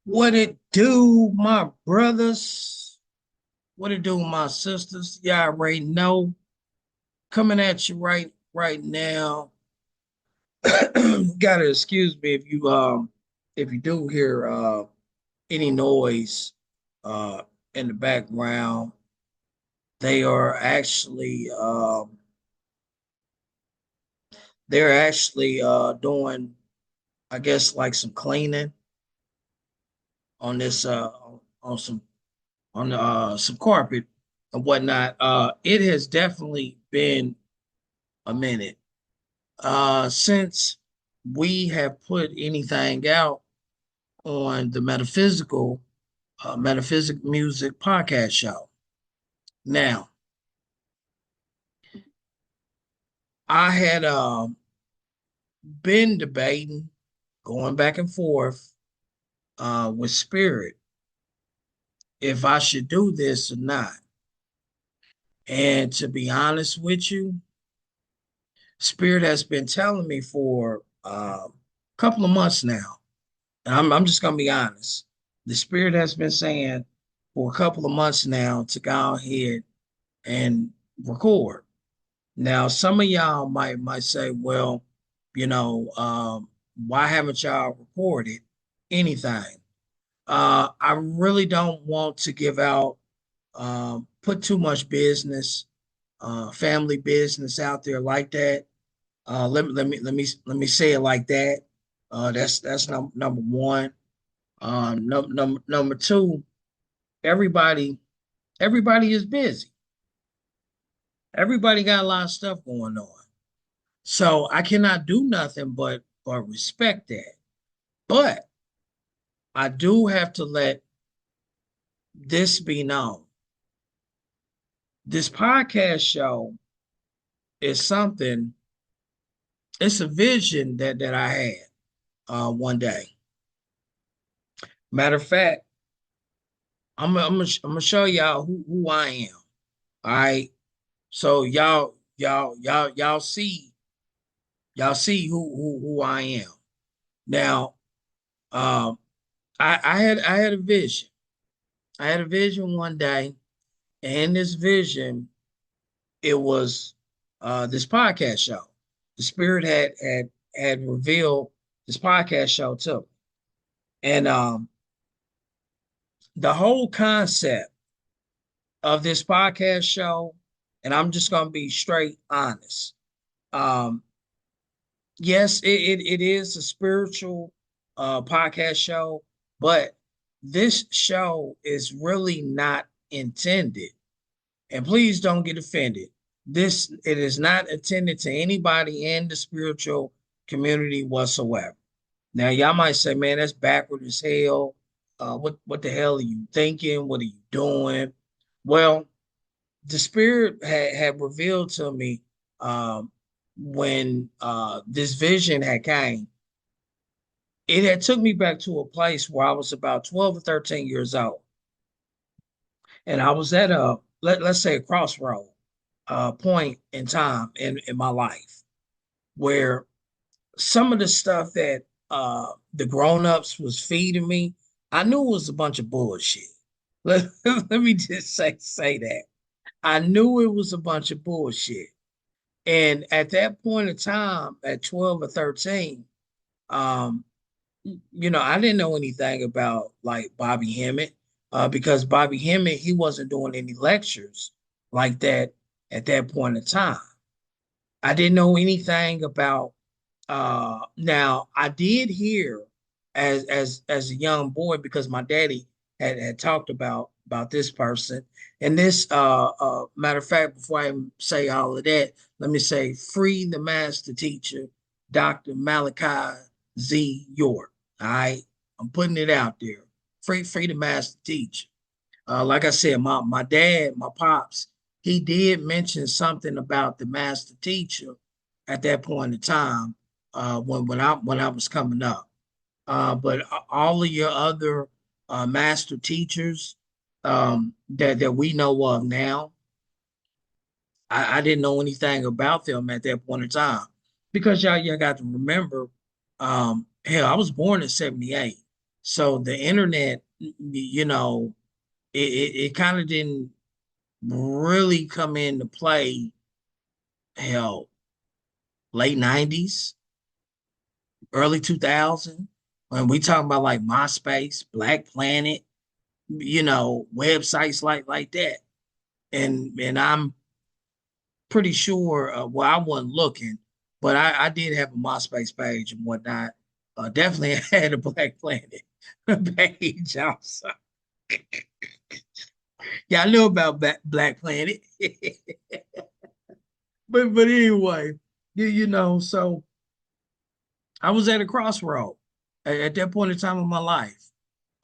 What it do, my brothers? What it do, my sisters? Y'all already know. Coming at you right now. Gotta excuse me if you do hear any noise uh in the background. They are actually doing, I guess, like some cleaning on this on some on some carpet and whatnot. It has definitely been a minute since we have put anything out on the Metaphysic Music podcast show. Now, I had been debating, going back and forth with Spirit if I should do this or not. And to be honest with you, Spirit has been telling me for a couple of months now. And I'm just gonna be honest. The Spirit has been saying for a couple of months now to go ahead and record. Now, some of y'all might say, well, why haven't y'all recorded anything? I really don't want to give out, put too much business, family business out there like that. Let me say it like that. That's number one. Number two, everybody everybody is busy. Everybody got a lot of stuff going on. So I cannot do nothing but respect that. But I do have to let this be known. This podcast show is something, it's a vision that I had one day. Matter of fact, I'm gonna show y'all who I am. All right. So y'all see who I am. Now, um, I had a vision. I had a vision one day, and this vision, it was this podcast show. The Spirit had revealed this podcast show to me. And the whole concept of this podcast show, and I'm just gonna be straight honest. Um, yes, it is a spiritual podcast show, but this show is really not intended. And please don't get offended. This it is not intended to anybody in the spiritual community whatsoever. Now, y'all might say, "Man, that's backward as hell. What the hell are you thinking? What are you doing?" Well, the spirit had revealed to me when this vision had came. It had took me back to a place where I was about 12 or 13 years old, and I was at a let's say a crossroad point in time in my life where some of the stuff that the grown-ups was feeding me, I knew it was a bunch of bullshit. Let me just say that. I knew it was a bunch of bullshit. And at that point in time, at 12 or 13, um, I didn't know anything about like Bobby Hemmett, because Bobby Hemmett, he wasn't doing any lectures like that at that point in time. I didn't know anything about now I did hear as a young boy because my daddy had talked about this person. And this matter of fact, before I say all of that, let me say free the master teacher, Dr. Malachi Z. York. All right. I'm putting it out there. Free the master teacher. Like I said, my dad, my pops, he did mention something about the master teacher at that point in time when I was coming up. But all of your other master teachers that we know of now, I didn't know anything about them at that point in time because y'all got to remember, hell, I was born in '78. So the internet, it kind of didn't really come into play, hell, late 90s, early 2000. When we talking about like MySpace, Black Planet, websites like that. And I'm pretty sure, well, I wasn't looking, but I did have a MySpace page and whatnot. Definitely had a Black Planet page also. Yeah, I know about Black Planet. But anyway, so I was at a crossroad at that point in time of my life.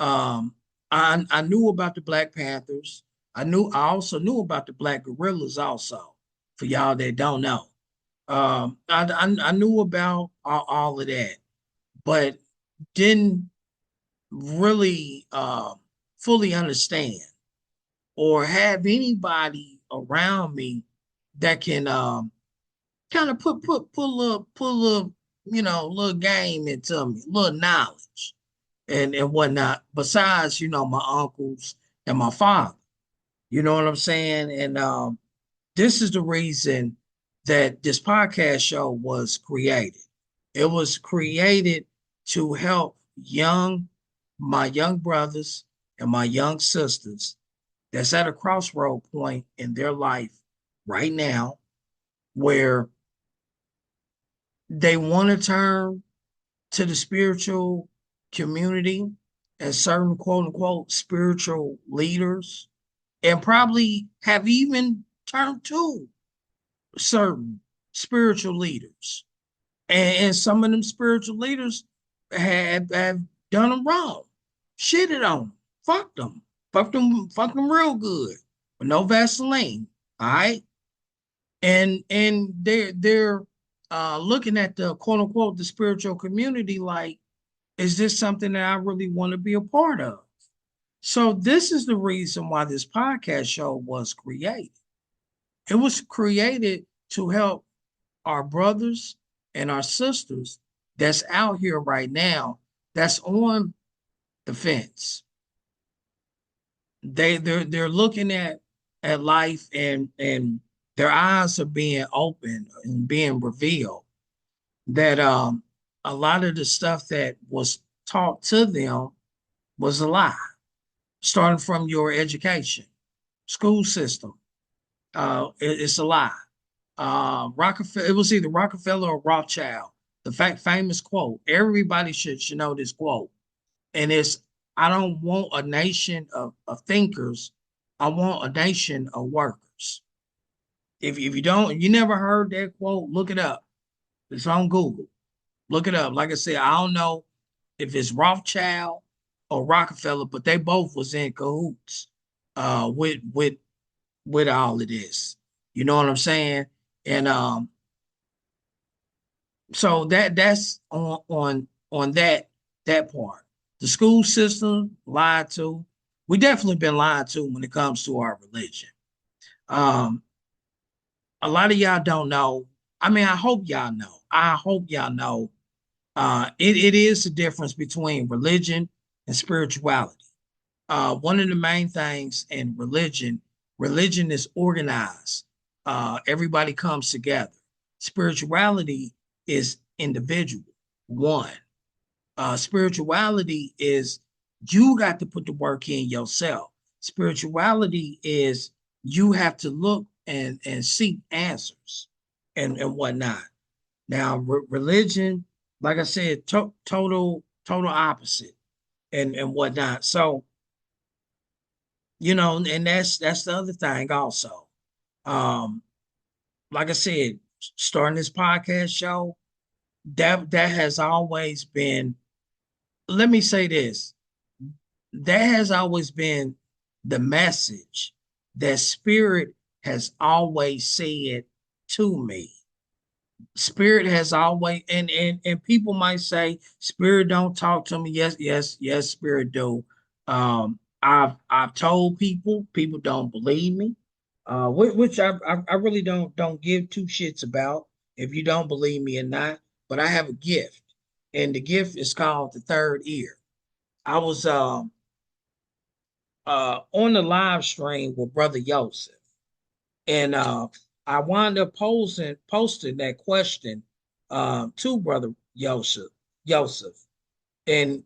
Um, I knew about the Black Panthers. I also knew about the Black Gorillas also, for y'all that don't know. I knew about all of that, but didn't really fully understand or have anybody around me that can kind of put a little little game into me, little knowledge and whatnot. Besides, my uncles and my father, you know what I'm saying? And this is the reason that this podcast show was created. It was created to help my young brothers and my young sisters that's at a crossroad point in their life right now where they want to turn to the spiritual community and certain quote unquote spiritual leaders, and probably have even turned to certain spiritual leaders. And some of them spiritual leaders have done them wrong, shitted on them, fucked them real good, with no Vaseline. All right. And they're looking at the quote unquote the spiritual community like, is this something that I really want to be a part of? So this is the reason why this podcast show was created. It was created to help our brothers and our sisters that's out here right now, that's on the fence. They're looking at life, and their eyes are being opened and being revealed that a lot of the stuff that was taught to them was a lie, starting from your education, school system. It's a lie. Rockefeller, it was either Rockefeller or Rothschild. The famous quote. Everybody should know this quote, and it's, "I don't want a nation of thinkers. I want a nation of workers." If you don't, you never heard that quote, look it up. It's on Google. Look it up. Like I said, I don't know if it's Rothschild or Rockefeller, but they both was in cahoots with all of this. You know what I'm saying? And so that's on that part. The school system lied to. We definitely been lied to when it comes to our religion. Um, a lot of y'all don't know. I mean, I hope y'all know. I hope y'all know. It is the difference between religion and spirituality. One of the main things in religion is organized. Everybody comes together. Spirituality is individual, one. Spirituality is you got to put the work in yourself. Spirituality is you have to look and seek answers and whatnot. Now, religion, like I said, total opposite and whatnot. So, and that's the other thing also. Um, like I said, starting this podcast show, that has always been, let me say this, that has always been the message that spirit has always said to me. Spirit has always, and people might say spirit don't talk to me. Yes, spirit do. I've told people don't believe me, which I really don't give two shits about if you don't believe me or not. But I have a gift, and the gift is called the third ear. I was on the live stream with Brother Yosef, and I wound up posting that question to Brother Yosef, and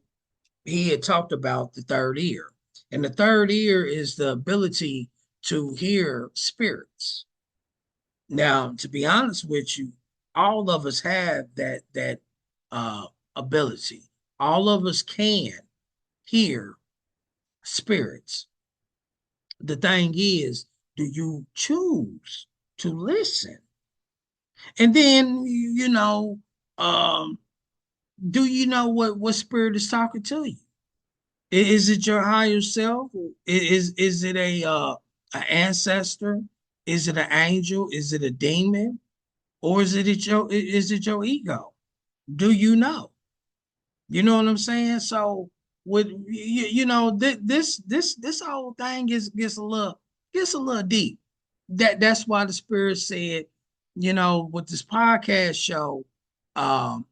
he had talked about the third ear, and the third ear is the ability to hear spirits. Now, to be honest with you, all of us have that uh, ability. All of us can hear spirits. The thing is, do you choose to listen? And then, um, do you know what spirit is talking to you? Is it your higher self? Is it a an ancestor? Is it an angel? Is it a demon? Or is it your ego? Do you know? You know what I'm saying? So with this whole thing gets a little deep. That's why the spirit said, with this podcast show, um,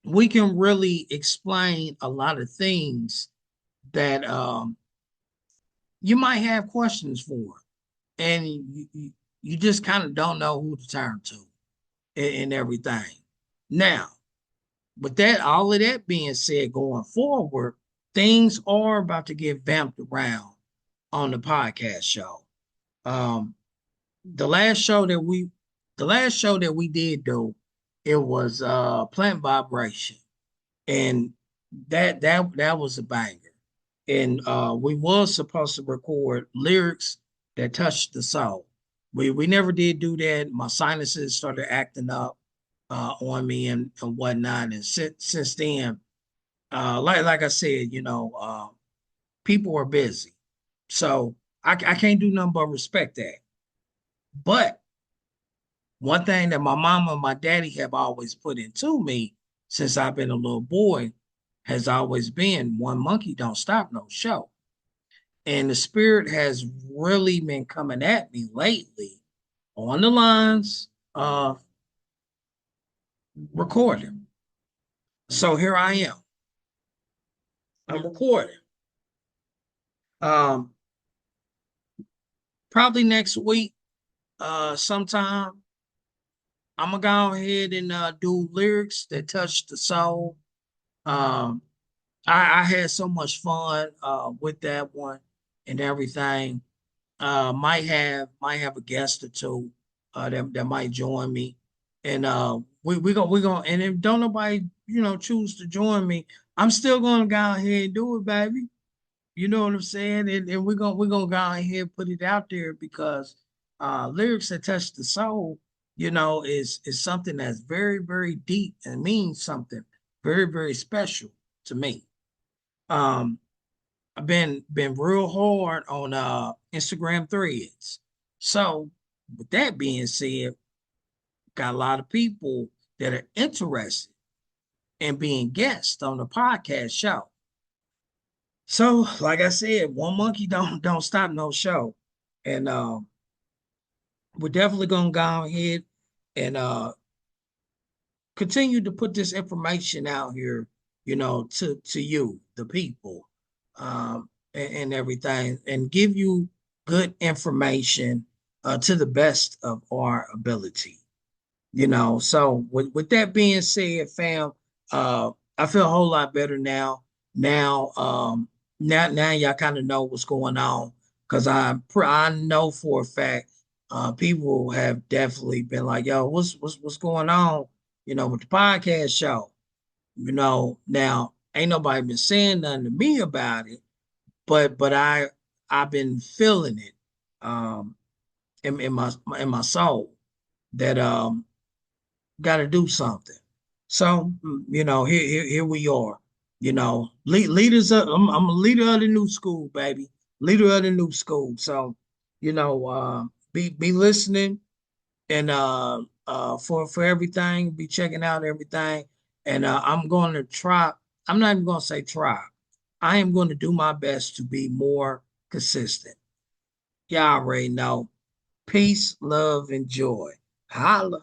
we can really explain a lot of things that you might have questions for, and you just kind of don't know who to turn to and everything. Now, with that, all of that being said, going forward, things are about to get vamped around on the podcast show. Um, the last show that we, the last show that we did do, it was Plant Vibration, and that was a banger. And we was supposed to record lyrics that touched the soul. We never did do that. My sinuses started acting up on me and whatnot. And since then, like I said, people are busy, so I can't do nothing but respect that. But one thing that my mama and my daddy have always put into me since I've been a little boy has always been one monkey don't stop no show. And the spirit has really been coming at me lately on the lines of recording. So here I am. I'm recording. Um, Probably next week, sometime, I'm gonna go ahead and do lyrics that touch the soul. Um, I had so much fun with that one and everything. Might have a guest or two that might join me, and we gonna and if don't nobody choose to join me, I'm still gonna go ahead and do it, baby. You know what I'm saying? And we're gonna go ahead and put it out there because lyrics that touch the soul, is something that's very, very deep and means something very, very special to me. Um, I've been real hard on Instagram threads. So with that being said, got a lot of people that are interested in being guests on the podcast show. So, like I said, one monkey don't stop no show. And we're definitely gonna go ahead and continue to put this information out here, to you, the people, and everything, and give you good information to the best of our ability. So with that being said, fam, uh I feel a whole lot better now. Now um now now y'all kind of know what's going on, because I know for a fact people have definitely been like, yo, what's going on, with the podcast show. Now ain't nobody been saying nothing to me about it, but I've been feeling it in my soul that got to do something. So, here we are. Leaders. I'm a leader of the new school, baby. Leader of the new school. So, be listening and for everything. Be checking out everything, and I'm going to try. I'm not even going to say try. I am going to do my best to be more consistent. Y'all already know. Peace, love, and joy. Holla.